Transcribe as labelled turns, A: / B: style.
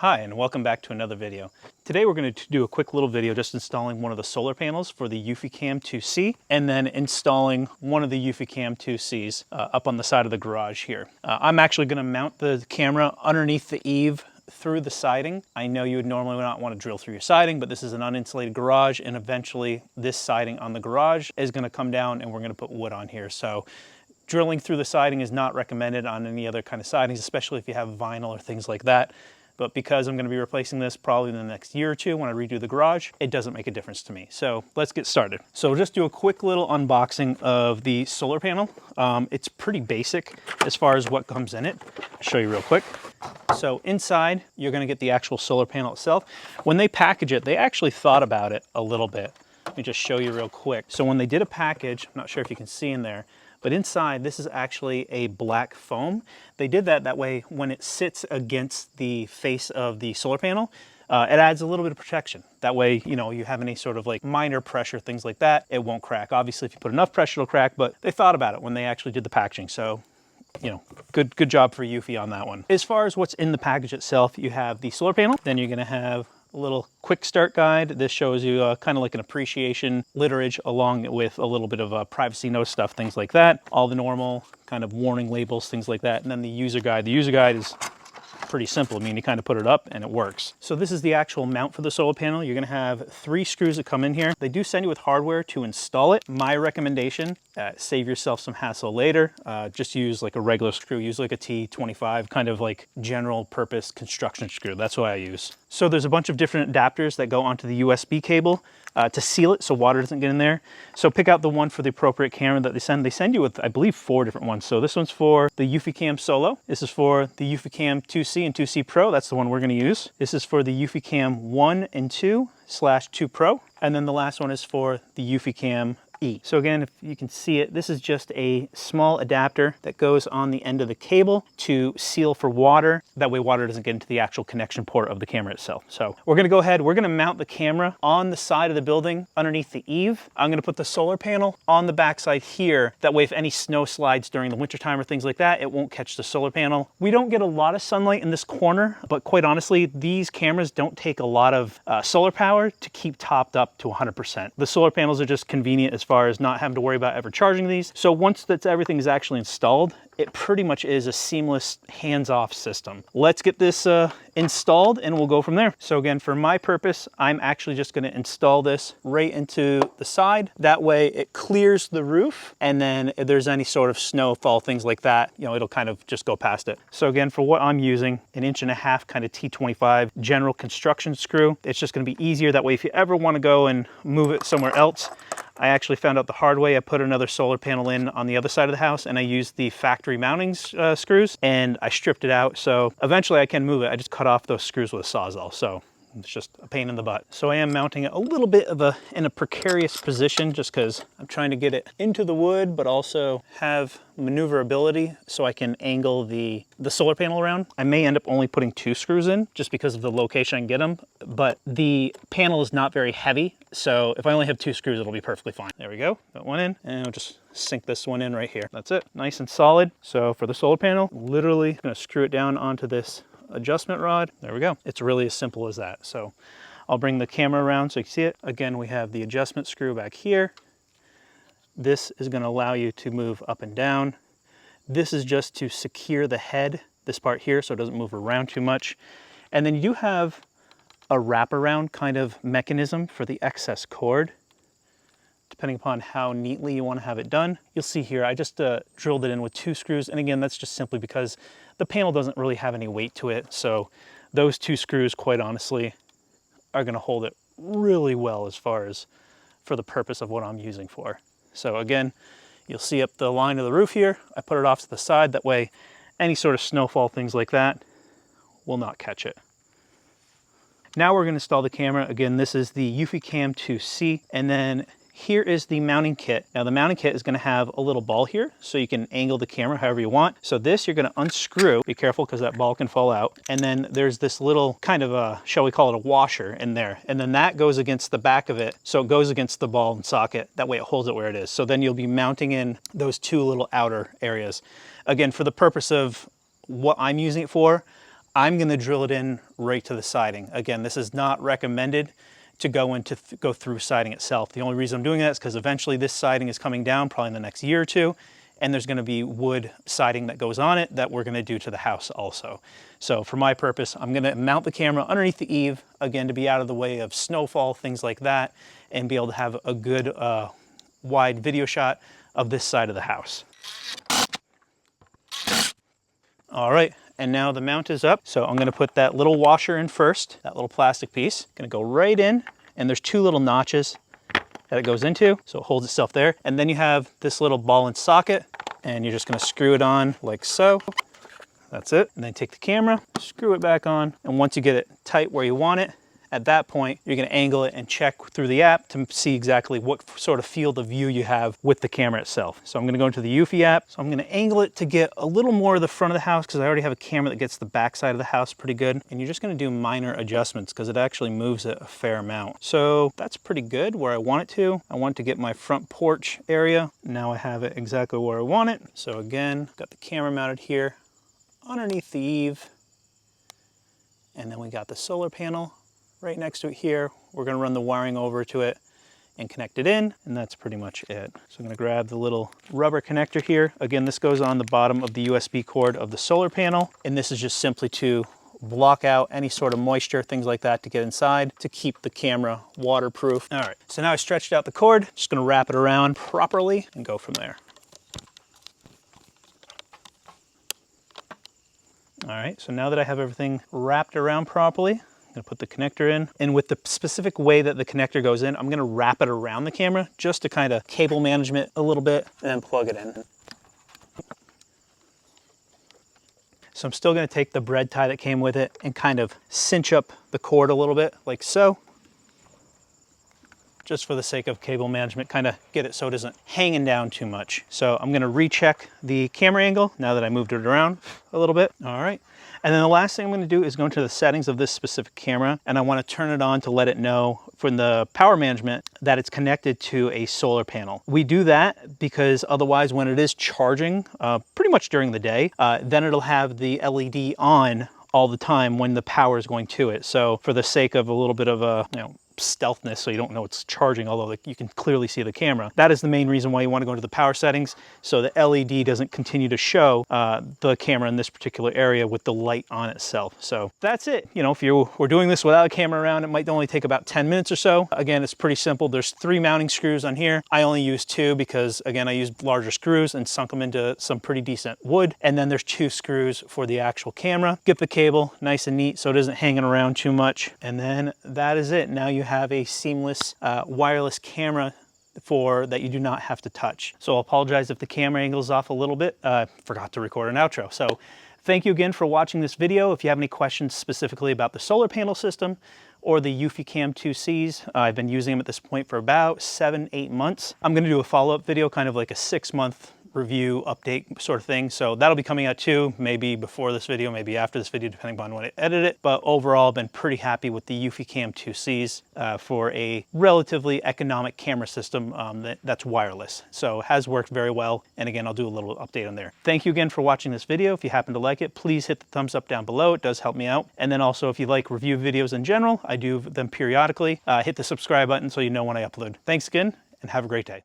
A: Hi, and welcome back to another video. Today we're going to do a quick little video just installing one of the solar panels for the Eufycam 2C and then installing one of the Eufycam 2Cs up on the side of the garage here. I'm actually going to mount the camera underneath the eave through the siding. I know you would normally not want to drill through your siding, but this is an uninsulated garage, and eventually this siding on the garage is going to come down and we're going to put wood on here. So drilling through the siding is not recommended on any other kind of sidings, especially if you have vinyl or things like that. But because I'm going to be replacing this probably in the next year or two when I redo the garage, it doesn't make a difference to me. So let's get started. So we'll just do a quick little unboxing of the solar panel. It's pretty basic as far as what comes in it. I'll show you real quick. So inside, you're going to get the actual solar panel itself. When they package it, they actually thought about it a little bit. Let me just show you real quick. So when they did a package, I'm not sure if you can see in there, but inside, this is actually a black foam. They did that way when it sits against the face of the solar panel, it adds a little bit of protection. That way, you know, you have any sort of like minor pressure, things like that, it won't crack. Obviously, if you put enough pressure, it'll crack, but they thought about it when they actually did the packaging. So, you know, good job for Eufy on that one. As far as what's in the package itself, you have the solar panel, then you're gonna have a little quick start guide. This shows you kind of like an appreciation literature along with a little bit of privacy note stuff, things like that. All the normal kind of warning labels, things like that. And then the user guide. The user guide is pretty simple. I mean, you kind of put it up and it works. So this is the actual mount for the solar panel. You're going to have 3 screws that come in here. They do send you with hardware to install it. My recommendation, save yourself some hassle later. Just use like a regular screw. Use like a T25, kind of like general purpose construction screw. That's what I use. So there's a bunch of different adapters that go onto the USB cable to seal it so water doesn't get in there. So pick out the one for the appropriate camera that they send. They send you with, I believe, 4 different ones. So this one's for the Eufycam Solo. This is for the Eufycam 2C and 2C Pro. That's the one we're going to use. This is for the Eufycam 1 and 2/2 Pro. And then the last one is for the Eufycam E. So again, if you can see it, this is just a small adapter that goes on the end of the cable to seal for water. That way water doesn't get into the actual connection port of the camera itself. So we're gonna go ahead, we're gonna mount the camera on the side of the building underneath the eave. I'm gonna put the solar panel on the backside here. That way if any snow slides during the wintertime or things like that, it won't catch the solar panel. We don't get a lot of sunlight in this corner, but quite honestly, these cameras don't take a lot of solar power to keep topped up to 100%. The solar panels are just convenient as far as not having to worry about ever charging these. So once everything is actually installed, it pretty much is a seamless hands-off system. Let's get this installed and we'll go from there. So again, for my purpose, I'm actually just going to install this right into the side. That way it clears the roof, and then if there's any sort of snowfall, things like that, you know, it'll kind of just go past it. So again, for what I'm using, 1.5 inch kind of T25 general construction screw. It's just going to be easier. That way if you ever want to go and move it somewhere else, I actually found out the hard way. I put another solar panel in on the other side of the house, and I used the factory mounting screws, and I stripped it out. So eventually I can move it. I just cut off those screws with a Sawzall. So it's just a pain in the butt. So I am mounting it a little bit in a precarious position just because I'm trying to get it into the wood, but also have maneuverability so I can angle the solar panel around. I may end up only putting 2 screws in just because of the location I can get them, but the panel is not very heavy. So if I only have 2 screws, it'll be perfectly fine. There we go, got one in, and I'll just sink this one in right here. That's it, nice and solid. So for the solar panel, literally gonna screw it down onto this adjustment rod. There we go. It's really as simple as that. So I'll bring the camera around so you can see it. Again, we have the adjustment screw back here. This is going to allow you to move up and down. This is just to secure the head, this part here, so it doesn't move around too much. And then you do have a wraparound kind of mechanism for the excess cord, depending upon how neatly you want to have it done. You'll see here, I just drilled it in with 2 screws. And again, that's just simply because the panel doesn't really have any weight to it. So those 2 screws, quite honestly, are going to hold it really well as far as for the purpose of what I'm using for. So again, you'll see up the line of the roof here, I put it off to the side. That way, any sort of snowfall, things like that, will not catch it. Now we're going to install the camera. Again, this is the Eufycam 2C, and then here is the mounting kit. Now the mounting kit is going to have a little ball here so you can angle the camera however you want. So this you're going to unscrew. Be careful because that ball can fall out. And then there's this little kind of a, shall we call it a washer in there. And then that goes against the back of it. So it goes against the ball and socket. That way it holds it where it is. So then you'll be mounting in those 2 little outer areas. Again, for the purpose of what I'm using it for, I'm gonna drill it in right to the siding. Again, this is not recommended to go through siding itself. The only reason I'm doing that is because eventually this siding is coming down, probably in the next year or two, and there's gonna be wood siding that goes on it that we're gonna do to the house also. So for my purpose, I'm gonna mount the camera underneath the eave, again, to be out of the way of snowfall, things like that, and be able to have a good wide video shot of this side of the house. All right, and now the mount is up. So I'm gonna put that little washer in first, that little plastic piece. Gonna go right in, and there's two little notches that it goes into, so it holds itself there. And then you have this little ball and socket, and you're just gonna screw it on like so. That's it. And then take the camera, screw it back on, and once you get it tight where you want it, at that point, you're gonna angle it and check through the app to see exactly what sort of field of view you have with the camera itself. So I'm gonna go into the Eufy app. So I'm gonna angle it to get a little more of the front of the house because I already have a camera that gets the back side of the house pretty good. And you're just gonna do minor adjustments because it actually moves it a fair amount. So that's pretty good where I want it to. I want to get my front porch area. Now I have it exactly where I want it. So again, got the camera mounted here underneath the eave. And then we got the solar panel right next to it here. We're gonna run the wiring over to it and connect it in, and that's pretty much it. So I'm gonna grab the little rubber connector here. Again, this goes on the bottom of the USB cord of the solar panel, and this is just simply to block out any sort of moisture, things like that, to get inside to keep the camera waterproof. All right, so now I stretched out the cord, just gonna wrap it around properly and go from there. All right, so now that I have everything wrapped around properly, I'm gonna put the connector in, and with the specific way that the connector goes in, I'm gonna wrap it around the camera just to kind of cable management a little bit and then plug it in. So I'm still gonna take the bread tie that came with it and kind of cinch up the cord a little bit like so, just for the sake of cable management, kind of get it so it isn't hanging down too much. So I'm gonna recheck the camera angle now that I moved it around a little bit. All right. And then the last thing I'm gonna do is go into the settings of this specific camera, and I wanna turn it on to let it know from the power management that it's connected to a solar panel. We do that because otherwise when it is charging, pretty much during the day, then it'll have the LED on all the time when the power is going to it. So for the sake of a little bit of a, stealthness, so you don't know it's charging, although you can clearly see the camera. That is the main reason why you want to go into the power settings, so the LED doesn't continue to show the camera in this particular area with the light on itself. So that's it. If you were doing this without a camera around, it might only take about 10 minutes or so. Again, it's pretty simple. There's 3 mounting screws on here. I only use 2 because, again, I used larger screws and sunk them into some pretty decent wood. And then there's 2 screws for the actual camera. Get the cable nice and neat so it isn't hanging around too much. And then that is it. Now you have a seamless wireless camera that you do not have to touch. So I'll apologize if the camera angle is off a little bit. Forgot to record an outro. So thank you again for watching this video. If you have any questions specifically about the solar panel system or the Eufycam 2Cs, I've been using them at this point for about 7-8 months. I'm gonna do a follow-up video, kind of like a 6-month review update sort of thing. So that'll be coming out too, maybe before this video, maybe after this video, depending on when I edit it. But overall, I've been pretty happy with the Eufycam 2Cs for a relatively economic camera system that's wireless. So it has worked very well. And again, I'll do a little update on there. Thank you again for watching this video. If you happen to like it, please hit the thumbs up down below. It does help me out. And then also, if you like review videos in general, I do them periodically. Hit the subscribe button so you know when I upload. Thanks again, and have a great day.